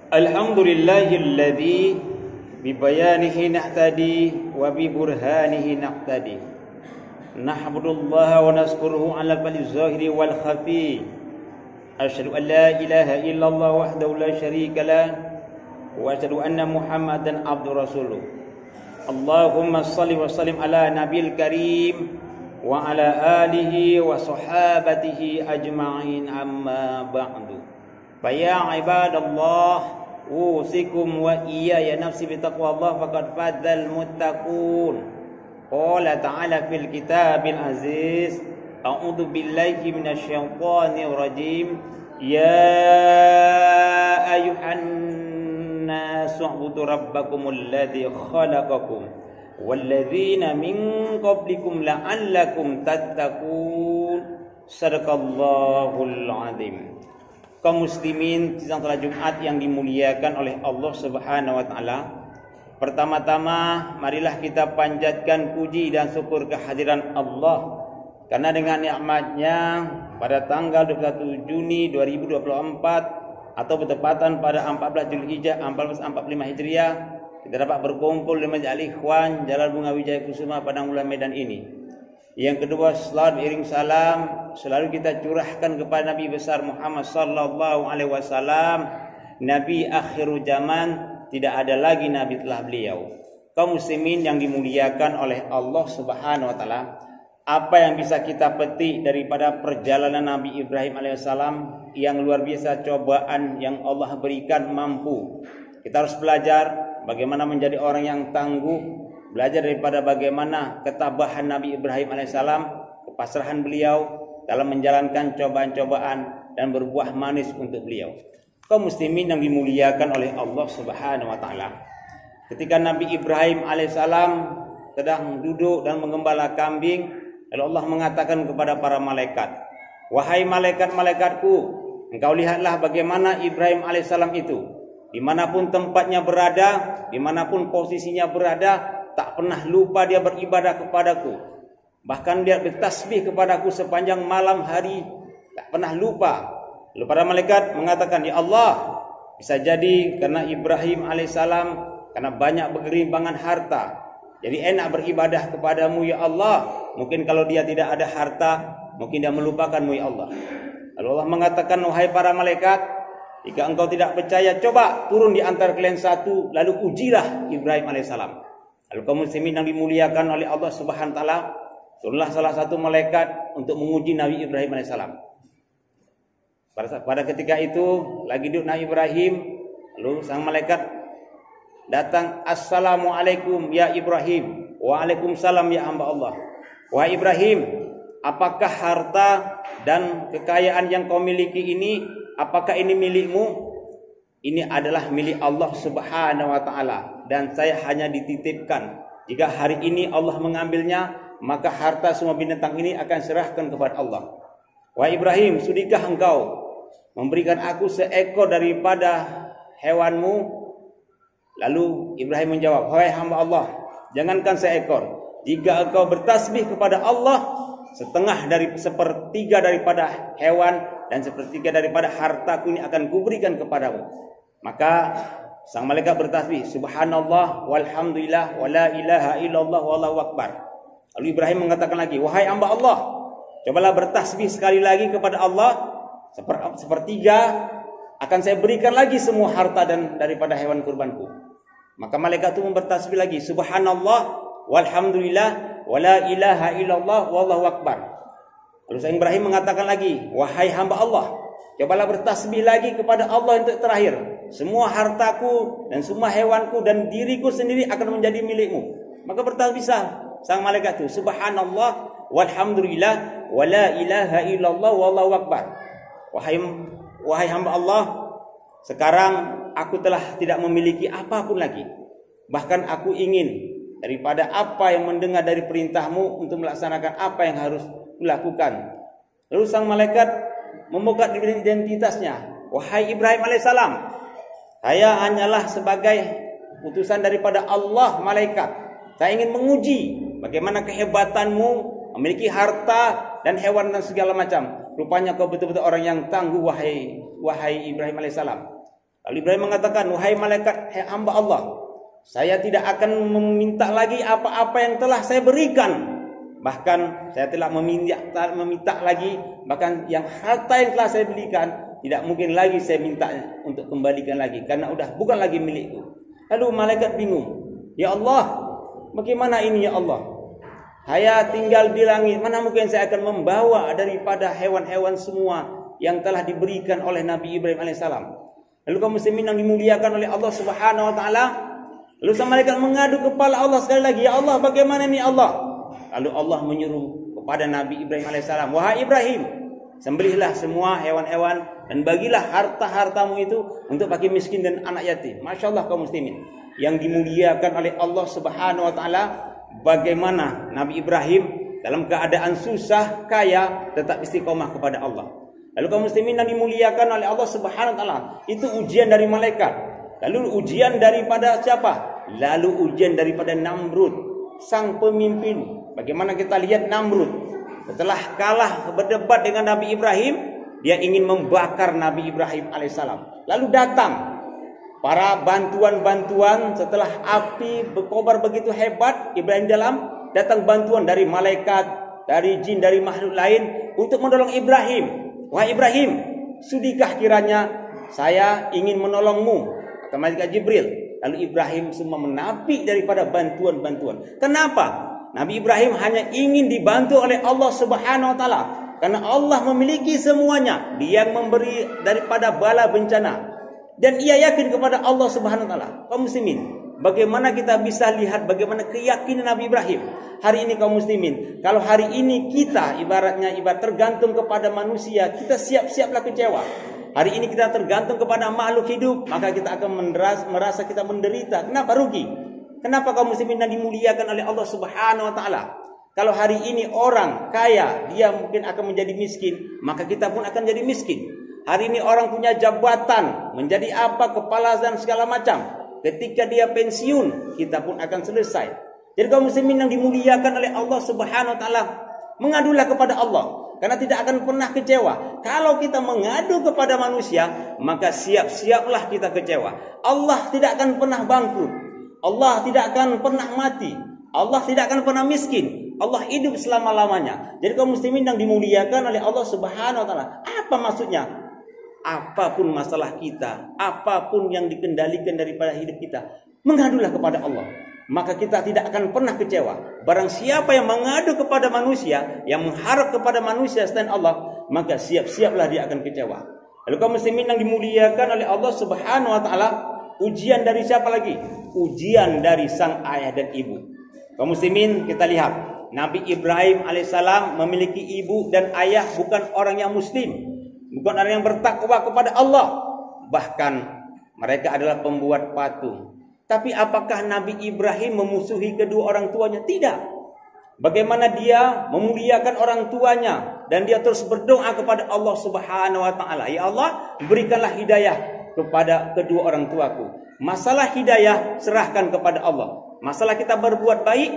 Alhamdulillahilladzi bibayanihi nahtadi wa bi burhanihi naqtadi. Nahmadullaha wa nazkuruhu ala al zahiri wal khafi. Asyhadu an la ilaha illallah wahdahu la syarika lah wa asyhadu anna Muhammadan abdur rasuluh. Allahumma shalli wa sallim ala nabiyil karim wa ala alihi wa sahabatihi ajma'in, amma ba'du. Fa ya ibadallah, usikum wa iyaya nafsi bitaqwallah faqad fadzal muttaqun. Qala ta'ala fil kitabil aziz, a'udzu billahi minasyaitonir rajim. Ya ayuhan nasu u'budu rabbakumul ladzi khalaqakum walladzina min qablikum la'allakum tattaqun. Sadaqallahul azim. Kaum muslimin sidang salat Jumat yang dimuliakan oleh Allah Subhanahu wa taala. Pertama-tama marilah kita panjatkan puji dan syukur kehadiran Allah, karena dengan nikmatnya pada tanggal 21 Juni 2024 atau bertepatan pada 14 Zulhijjah 1445 Hijriah, kita dapat berkumpul di Masjid Al-Ikhwan Jalan Bunga Wijaya Kusuma Padang Ulam Medan ini. Yang kedua, selawat beriring salam selalu kita curahkan kepada Nabi besar Muhammad sallallahu alaihi wasallam, Nabi akhirul zaman, tidak ada lagi nabi telah beliau. Kaum muslimin yang dimuliakan oleh Allah Subhanahu wa taala, apa yang bisa kita petik daripada perjalanan Nabi Ibrahim alaihissalam yang luar biasa cobaan yang Allah berikan mampu. Kita harus belajar bagaimana menjadi orang yang tangguh, belajar daripada bagaimana ketabahan Nabi Ibrahim alaihissalam, kepasrahan beliau dalam menjalankan cobaan-cobaan dan berbuah manis untuk beliau. Kaum muslimin yang dimuliakan oleh Allah Subhanahu wa taala, ketika Nabi Ibrahim alaihissalam sedang duduk dan menggembala kambing, lalu Allah mengatakan kepada para malaikat, "Wahai malaikat-malaikatku, engkau lihatlah bagaimana Ibrahim alaihissalam itu, dimanapun tempatnya berada, dimanapun posisinya berada, tak pernah lupa dia beribadah kepadaku. Bahkan dia bertasbih kepadaku sepanjang malam hari, tak pernah lupa." Lalu para malaikat mengatakan, "Ya Allah, bisa jadi karena Ibrahim alaihissalam karena banyak bergelimpangan harta, jadi enak beribadah kepadamu ya Allah. Mungkin kalau dia tidak ada harta, mungkin dia melupakanmu ya Allah." Lalu Allah mengatakan, "Wahai para malaikat, jika engkau tidak percaya, coba turun di antara kalian satu, lalu ujilah Ibrahim alaihissalam." Lalu kaum muslimin yang dimuliakan oleh Allah Subhanahu wa taala, turunlah salah satu malaikat untuk menguji Nabi Ibrahim alaihissalam. Pada ketika itu lagi duduk Nabi Ibrahim, lalu sang malaikat datang, "Assalamualaikum ya Ibrahim." "Waalaikumsalam ya hamba Allah." "Wahai Ibrahim, apakah harta dan kekayaan yang kau miliki ini, apakah ini milikmu?" "Ini adalah milik Allah Subhanahu wa taala dan saya hanya dititipkan. Jika hari ini Allah mengambilnya, maka harta semua binatang ini akan serahkan kepada Allah." "Wahai Ibrahim, sudikah engkau memberikan aku seekor daripada hewanmu?" Lalu Ibrahim menjawab, "Wahai hamba Allah, jangankan seekor, jika engkau bertasbih kepada Allah, sepertiga daripada hewan dan sepertiga daripada hartaku ini akan kuberikan kepadamu." Maka sang malaikat bertasbih, "Subhanallah walhamdulillah wala ilaha illallah wallahu akbar." Lalu Ibrahim mengatakan lagi, "Wahai hamba Allah, cobalah bertasbih sekali lagi kepada Allah, sepertiga akan saya berikan lagi semua harta dan daripada hewan kurbanku." Maka malaikat itu bertasbih lagi, "Subhanallah walhamdulillah wala ilaha illallah wallahu akbar." Lalu sang Ibrahim mengatakan lagi, "Wahai hamba Allah, cobalah bertasbih lagi kepada Allah untuk terakhir. Semua hartaku dan semua hewanku dan diriku sendiri akan menjadi milikmu." Maka bertasbih sang malaikat itu, "Subhanallah walhamdulillah wala ilaha illallah wallahu akbar." Wahai hamba Allah, sekarang aku telah tidak memiliki apapun lagi. Bahkan aku ingin daripada apa yang mendengar dari perintahmu untuk melaksanakan apa yang harus kulakukan. Lalu sang malaikat membuka identitasnya. "Wahai Ibrahim alaihissalam, saya hanyalah sebagai utusan daripada Allah malaikat. Saya ingin menguji bagaimana kehebatanmu memiliki harta dan hewan dan segala macam. Rupanya kau betul-betul orang yang tangguh, wahai Ibrahim alaihissalam." Lalu Ibrahim mengatakan, wahai malaikat, hai hamba Allah, saya tidak akan meminta lagi apa-apa yang telah saya berikan. Bahkan saya telah meminta lagi, bahkan yang harta yang telah saya berikan, tidak mungkin lagi saya minta untuk kembalikan lagi, karena udah bukan lagi milikku. Lalu malaikat bingung, ya Allah, bagaimana ini ya Allah? Saya tinggal di langit, mana mungkin saya akan membawa daripada hewan-hewan semua yang telah diberikan oleh Nabi Ibrahim alaihissalam. Lalu kaum muslimin yang dimuliakan oleh Allah Subhanahu wa taala, lalu sang malaikat mengadu kepada Allah sekali lagi, ya Allah, bagaimana ini Allah? Lalu Allah menyuruh kepada Nabi Ibrahim alaihissalam, wahai Ibrahim, sembelihlah semua hewan-hewan dan bagilah harta-hartamu itu untuk fakir miskin dan anak yatim. Masya Allah kaum muslimin yang dimuliakan oleh Allah Subhanahu wa taala, bagaimana Nabi Ibrahim dalam keadaan susah, kaya, tetap istiqomah kepada Allah. Lalu kaum muslimin yang dimuliakan oleh Allah Subhanahu wa taala, itu ujian dari malaikat. Lalu ujian daripada siapa? Lalu ujian daripada Namrud, sang pemimpin. Bagaimana kita lihat Namrud setelah kalah berdebat dengan Nabi Ibrahim, dia ingin membakar Nabi Ibrahim alaihissalam. Lalu datang para bantuan-bantuan, setelah api berkobar begitu hebat, Ibrahim datang bantuan dari malaikat, dari jin, dari makhluk lain untuk menolong Ibrahim. Wahai Ibrahim, sudikah kiranya saya ingin menolongmu? Kata malaikat Jibril. Lalu Ibrahim semua menapi daripada bantuan-bantuan. Kenapa? Nabi Ibrahim hanya ingin dibantu oleh Allah Subhanahu wa taala, karena Allah memiliki semuanya. Dia yang memberi daripada bala bencana. Dan ia yakin kepada Allah Subhanahu wa taala. Kaum muslimin, bagaimana kita bisa lihat bagaimana keyakinan Nabi Ibrahim. Hari ini kaum muslimin, kalau hari ini kita ibarat tergantung kepada manusia, kita siap-siaplah kecewa. Hari ini kita tergantung kepada makhluk hidup, maka kita akan merasa kita menderita. Kenapa rugi? Kenapa kaum muslimin yang dimuliakan oleh Allah Subhanahu wa taala? Kalau hari ini orang kaya, dia mungkin akan menjadi miskin, maka kita pun akan jadi miskin. Hari ini orang punya jabatan, menjadi apa, kepala dan segala macam. Ketika dia pensiun, kita pun akan selesai. Jadi kaum muslimin yang dimuliakan oleh Allah Subhanahu wa taala, mengadulah kepada Allah, karena tidak akan pernah kecewa. Kalau kita mengadu kepada manusia, maka siap-siaplah kita kecewa. Allah tidak akan pernah bangkrut. Allah tidak akan pernah mati. Allah tidak akan pernah miskin. Allah hidup selama-lamanya. Jadi kaum muslimin yang dimuliakan oleh Allah Subhanahu wa taala, apa maksudnya? Apapun masalah kita, apapun yang dikendalikan daripada hidup kita, mengadulah kepada Allah, maka kita tidak akan pernah kecewa. Barang siapa yang mengadu kepada manusia, yang mengharap kepada manusia selain Allah, maka siap-siaplah dia akan kecewa. Lalu kaum muslimin yang dimuliakan oleh Allah Subhanahu wa taala, ujian dari siapa lagi? Ujian dari sang ayah dan ibu. Kaum muslimin, kita lihat Nabi Ibrahim alaihissalam memiliki ibu dan ayah bukan orang yang muslim, bukan orang yang bertakwa kepada Allah. Bahkan mereka adalah pembuat patung. Tapi apakah Nabi Ibrahim memusuhi kedua orang tuanya? Tidak. Bagaimana dia memuliakan orang tuanya dan dia terus berdoa kepada Allah Subhanahu wa taala, ya Allah, berikanlah hidayah kepada kedua orang tuaku. Masalah hidayah serahkan kepada Allah. Masalah kita berbuat baik,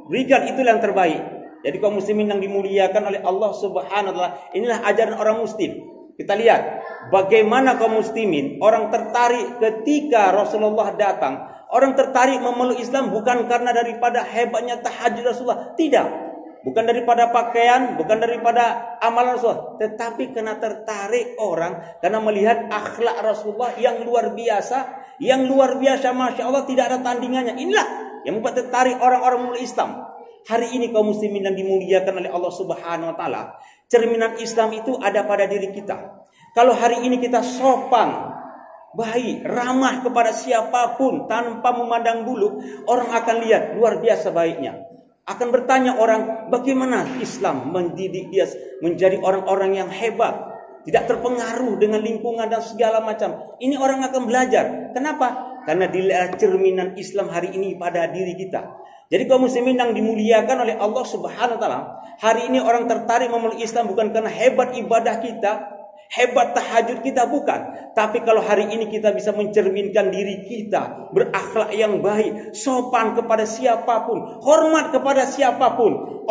berikan itulah yang terbaik. Jadi kaum muslimin yang dimuliakan oleh Allah Subhanahu wa taala, inilah ajaran orang muslim. Kita lihat bagaimana kaum muslimin orang tertarik ketika Rasulullah datang. Orang tertarik memeluk Islam bukan karena daripada hebatnya tahajud Rasulullah, tidak. Bukan daripada pakaian, bukan daripada amalan Rasulullah, tetapi karena tertarik orang karena melihat akhlak Rasulullah yang luar biasa, Masya Allah, tidak ada tandingannya. Inilah yang membuat tertarik orang-orang memeluk Islam. Hari ini kaum muslimin yang dimuliakan oleh Allah Subhanahu wa taala, cerminan Islam itu ada pada diri kita. Kalau hari ini kita sopan, baik, ramah kepada siapapun tanpa memandang bulu, orang akan lihat luar biasa baiknya. Akan bertanya orang, bagaimana Islam mendidik dia menjadi orang-orang yang hebat, tidak terpengaruh dengan lingkungan dan segala macam. Ini orang akan belajar. Kenapa? Karena dilihat cerminan Islam hari ini pada diri kita. Jadi kaum muslimin yang dimuliakan oleh Allah Subhanahu wa taala, hari ini orang tertarik memeluk Islam bukan karena hebat ibadah kita, hebat tahajud kita, bukan. Tapi kalau hari ini kita bisa mencerminkan diri kita berakhlak yang baik, sopan kepada siapapun, hormat kepada siapapun,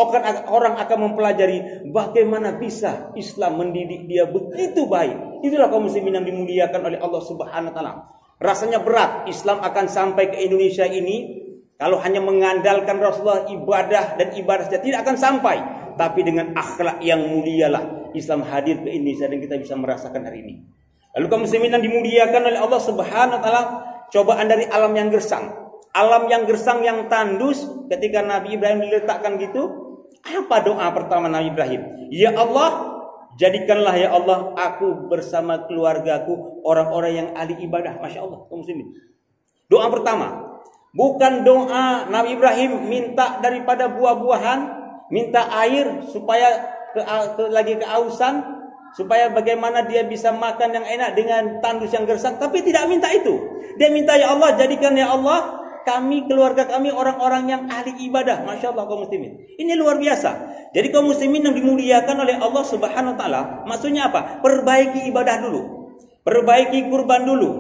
orang akan mempelajari bagaimana bisa Islam mendidik dia begitu baik. Itulah kaum muslimin yang dimuliakan oleh Allah Subhanahu wa taala. Rasanya berat Islam akan sampai ke Indonesia ini kalau hanya mengandalkan Rasulullah ibadah dan ibadah saja tidak akan sampai. Tapi dengan akhlak yang mulialah Islam hadir ke Indonesia dan kita bisa merasakan hari ini. Lalu kaum muslimin yang dimuliakan oleh Allah Subhanahu wa taala, cobaan dari alam yang gersang. Alam yang gersang yang tandus ketika Nabi Ibrahim diletakkan gitu, apa doa pertama Nabi Ibrahim? Ya Allah, jadikanlah ya Allah aku bersama keluargaku orang-orang yang ahli ibadah. Masya Allah kaum muslimin. Doa pertama, bukan doa Nabi Ibrahim minta daripada buah-buahan, minta air supaya lagi kehausan, supaya bagaimana dia bisa makan yang enak dengan tandus yang gersang, tapi tidak minta itu. Dia minta ya Allah jadikan ya Allah kami, keluarga kami orang-orang yang ahli ibadah. Masya Allah kaum muslimin. Ini luar biasa. Jadi kaum muslimin yang dimuliakan oleh Allah Subhanahu wa taala, maksudnya apa? Perbaiki ibadah dulu. Perbaiki kurban dulu.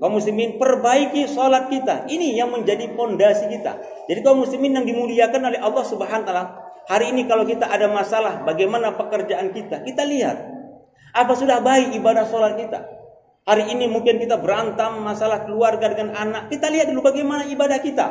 Kaum muslimin, perbaiki salat kita. Ini yang menjadi pondasi kita. Jadi kaum muslimin yang dimuliakan oleh Allah Subhanahu wa taala, hari ini kalau kita ada masalah bagaimana pekerjaan kita, kita lihat apa sudah baik ibadah salat kita. Hari ini mungkin kita berantem masalah keluarga dengan anak. Kita lihat dulu bagaimana ibadah kita.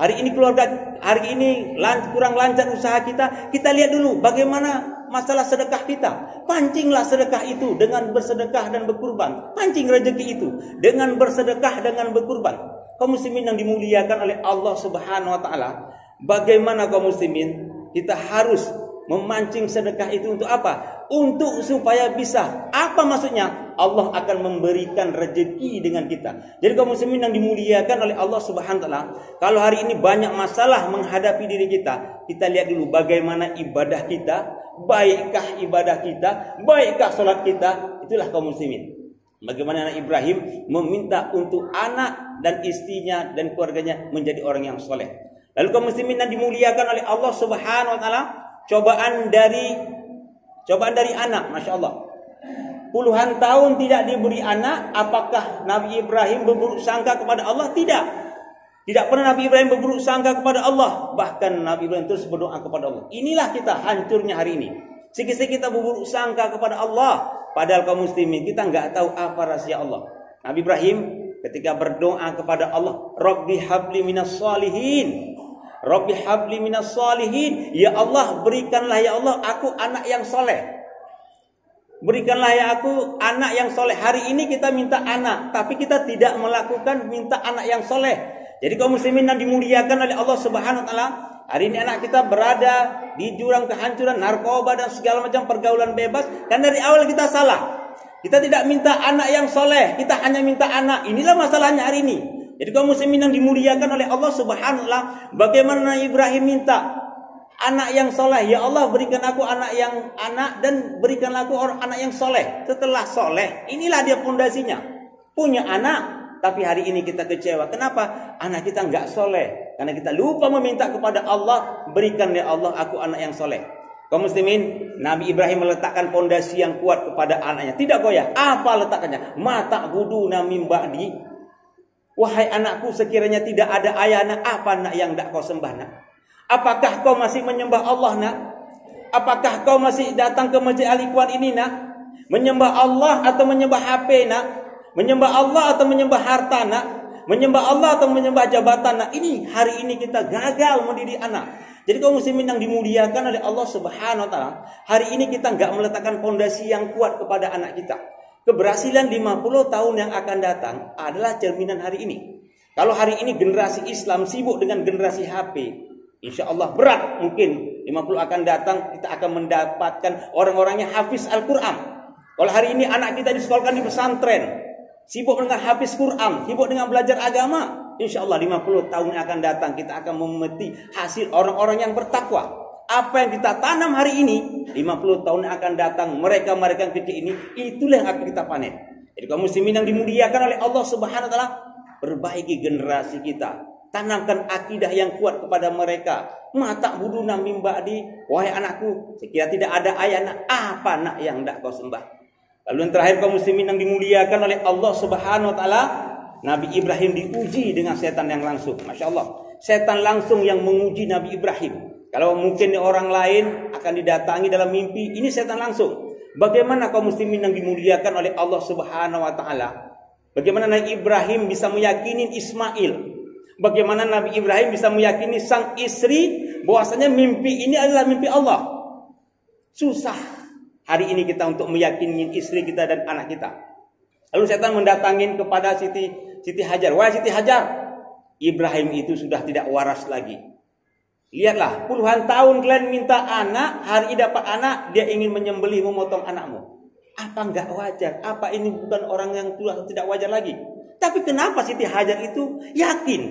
Hari ini kurang lancar usaha kita. Kita lihat dulu bagaimana masalah sedekah kita. Pancinglah sedekah itu dengan bersedekah dan berkurban. Pancing rezeki itu dengan bersedekah dengan berkurban. Kaum muslimin yang dimuliakan oleh Allah Subhanahu wa taala, bagaimana kaum muslimin kita harus memancing sedekah itu untuk apa? Untuk supaya bisa. Apa maksudnya? Allah akan memberikan rezeki dengan kita. Jadi kaum muslimin yang dimuliakan oleh Allah Subhanahu wa taala, kalau hari ini banyak masalah menghadapi diri kita, kita lihat dulu bagaimana ibadah kita, baikkah ibadah kita, baikkah salat kita. Itulah kaum muslimin. Bagaimana anak Ibrahim meminta untuk anak dan istrinya dan keluarganya menjadi orang yang soleh. Lalu kaum muslimin yang dimuliakan oleh Allah Subhanahu wa taala, cobaan dari anak, Masya Allah. Puluhan tahun tidak diberi anak, apakah Nabi Ibrahim berburuk sangka kepada Allah? Tidak. Tidak pernah Nabi Ibrahim berburuk sangka kepada Allah. Bahkan Nabi Ibrahim terus berdoa kepada Allah. Inilah kita hancurnya hari ini. Sikit-sikit kita berburuk sangka kepada Allah. Padahal kaum muslimin kita nggak tahu apa rahasia Allah. Nabi Ibrahim ketika berdoa kepada Allah, Rabbi habli minas salihin. Rabbi habli minas salihin. Ya Allah, berikanlah ya Allah aku anak yang soleh. Berikanlah ya aku anak yang soleh. Hari ini kita minta anak, tapi kita tidak melakukan minta anak yang soleh. Jadi kaum muslimin yang dimuliakan oleh Allah Subhanahu wa taala, hari ini anak kita berada di jurang kehancuran, narkoba dan segala macam pergaulan bebas. Kan dari awal kita salah. Kita tidak minta anak yang soleh, kita hanya minta anak. Inilah masalahnya hari ini. Jadi kaum muslimin yang dimuliakan oleh Allah Subhanahu wa taala, bagaimana Ibrahim minta anak yang soleh. Ya Allah, berikan aku anak dan berikanlah aku anak yang soleh. Setelah soleh, inilah dia pondasinya. Punya anak, tapi hari ini kita kecewa. Kenapa? Anak kita nggak soleh. Karena kita lupa meminta kepada Allah, berikan ya Allah aku anak yang soleh. Kaum muslimin, Nabi Ibrahim meletakkan pondasi yang kuat kepada anaknya. Tidak goyah. Apa letakkannya? Mata buduna mim ba'di. Wahai anakku, sekiranya tidak ada ayah nak, apa nak yang tak kau sembah nak? Apakah kau masih menyembah Allah nak? Apakah kau masih datang ke Masjid Al-Ikhwan ini nak? Menyembah Allah atau menyembah HP nak? Menyembah Allah atau menyembah harta nak? Menyembah Allah atau menyembah jabatan nak? Ini hari ini kita gagal mendidik anak. Jadi kaum muslimin yang dimuliakan oleh Allah Subhanahu wa taala, hari ini kita enggak meletakkan pondasi yang kuat kepada anak kita. Keberhasilan 50 tahun yang akan datang adalah cerminan hari ini. Kalau hari ini generasi Islam sibuk dengan generasi HP, insya Allah berat mungkin 50 akan datang kita akan mendapatkan orang-orang yang hafiz Al-Quran. Kalau hari ini anak kita disekolahkan di pesantren, sibuk dengan hafiz Quran, sibuk dengan belajar agama, insya Allah 50 tahun yang akan datang kita akan memetik hasil orang-orang yang bertakwa. Apa yang kita tanam hari ini, 50 tahun yang akan datang, mereka-mereka yang kecil ini, itulah yang akan kita panen. Jadi kaum muslimin yang dimuliakan oleh Allah Subhanahu wa taala, perbaiki generasi kita. Tanamkan akidah yang kuat kepada mereka. Mata buduna mim ba'di. Wahai anakku, sekiranya tidak ada ayah nak, apa nak yang hendak kau sembah? Lalu yang terakhir kaum muslimin yang dimuliakan oleh Allah Subhanahu wa taala, Nabi Ibrahim diuji dengan setan yang langsung. Masya Allah. Setan langsung yang menguji Nabi Ibrahim. Kalau mungkin orang lain akan didatangi dalam mimpi, ini setan langsung. Bagaimana kaum muslimin yang dimuliakan oleh Allah Subhanahu wa taala? Bagaimana Nabi Ibrahim bisa meyakini Ismail? Bagaimana Nabi Ibrahim bisa meyakini sang istri bahwasanya mimpi ini adalah mimpi Allah? Susah hari ini kita untuk meyakini istri kita dan anak kita. Lalu setan mendatangin kepada Siti Hajar. Wahai Siti Hajar, Ibrahim itu sudah tidak waras lagi. Lihatlah, puluhan tahun kalian minta anak, hari ini dapat anak, dia ingin menyembelih, memotong anakmu. Apa enggak wajar? Apa ini bukan orang yang tidak wajar lagi? Tapi kenapa Siti Hajar itu yakin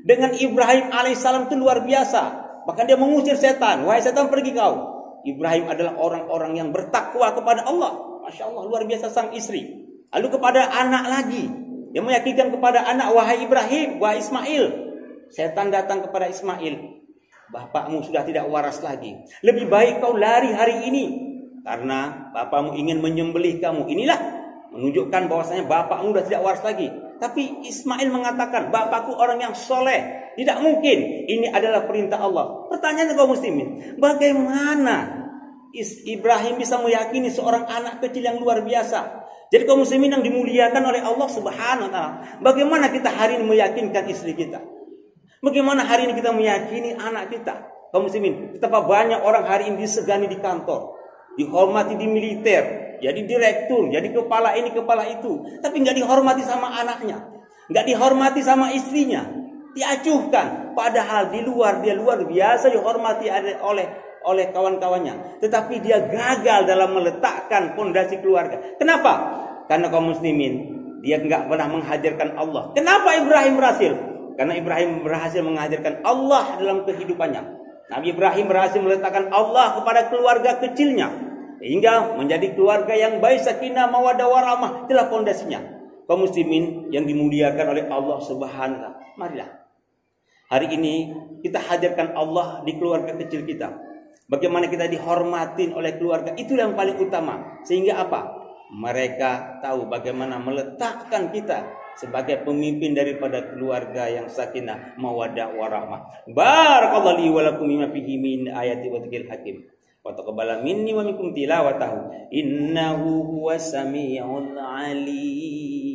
dengan Ibrahim alaihissalam itu luar biasa? Bahkan dia mengusir setan. Wahai setan, pergi kau. Ibrahim adalah orang-orang yang bertakwa kepada Allah. Masya Allah, luar biasa sang istri. Lalu kepada anak lagi. Dia meyakinkan kepada anak, wahai Ibrahim, wahai Ismail. Setan datang kepada Ismail. Bapakmu sudah tidak waras lagi. Lebih baik kau lari hari ini. Karena bapakmu ingin menyembelih kamu. Inilah menunjukkan bahwasanya bapakmu sudah tidak waras lagi. Tapi Ismail mengatakan, bapakku orang yang soleh. Tidak mungkin. Ini adalah perintah Allah. Pertanyaannya kaum muslimin, bagaimana Ibrahim bisa meyakini seorang anak kecil yang luar biasa? Jadi kaum muslimin yang dimuliakan oleh Allah Subhanahu wa taala, bagaimana kita hari ini meyakinkan istri kita? Bagaimana hari ini kita meyakini anak kita? Kaum muslimin, betapa banyak orang hari ini disegani di kantor, dihormati di militer, jadi direktur, jadi kepala ini, kepala itu, tapi nggak dihormati sama anaknya, nggak dihormati sama istrinya, diacuhkan. Padahal di luar dia luar biasa dihormati oleh kawan-kawannya, tetapi dia gagal dalam meletakkan fondasi keluarga. Kenapa? Karena kaum muslimin dia nggak pernah menghadirkan Allah. Kenapa Ibrahim berhasil? Karena Ibrahim berhasil menghadirkan Allah dalam kehidupannya. Nabi Ibrahim berhasil meletakkan Allah kepada keluarga kecilnya, hingga menjadi keluarga yang baik, sakinah, mawaddah, warahmah. Itulah fondasinya. Kaum muslimin yang dimuliakan oleh Allah Subhanahu wa taala, marilah hari ini kita hadirkan Allah di keluarga kecil kita. Bagaimana kita dihormatin oleh keluarga, itu yang paling utama. Sehingga apa? Mereka tahu bagaimana meletakkan kita sebagai pemimpin daripada keluarga yang sakinah, mawaddah, warahmah. Barakallahu li wa lakum bima fihi min ayati wa dzikril hakim. Wa taqabbala minni wa minkum tilawatahu. Innahu huwas samiul alim.